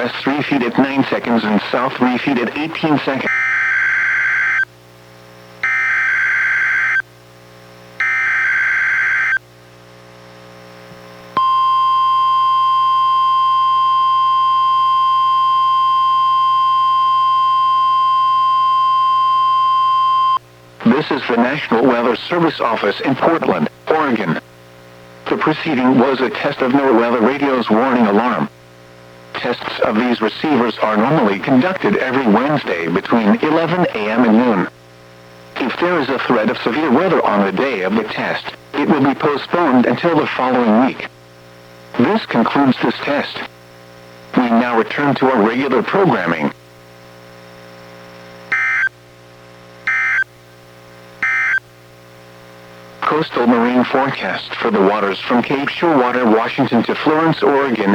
west 3 feet at 9 seconds and south 3 feet at 18 seconds. This is the National Weather Service Office in Portland, Oregon. The preceding was a test of NWR weather radio's warning alarm. Tests of these receivers are normally conducted every Wednesday between 11 a.m. and noon. If there is a threat of severe weather on the day of the test, it will be postponed until the following week. This concludes this test. We now return to our regular programming. Coastal marine forecast for the waters from Cape Shorewater, Washington to Florence, Oregon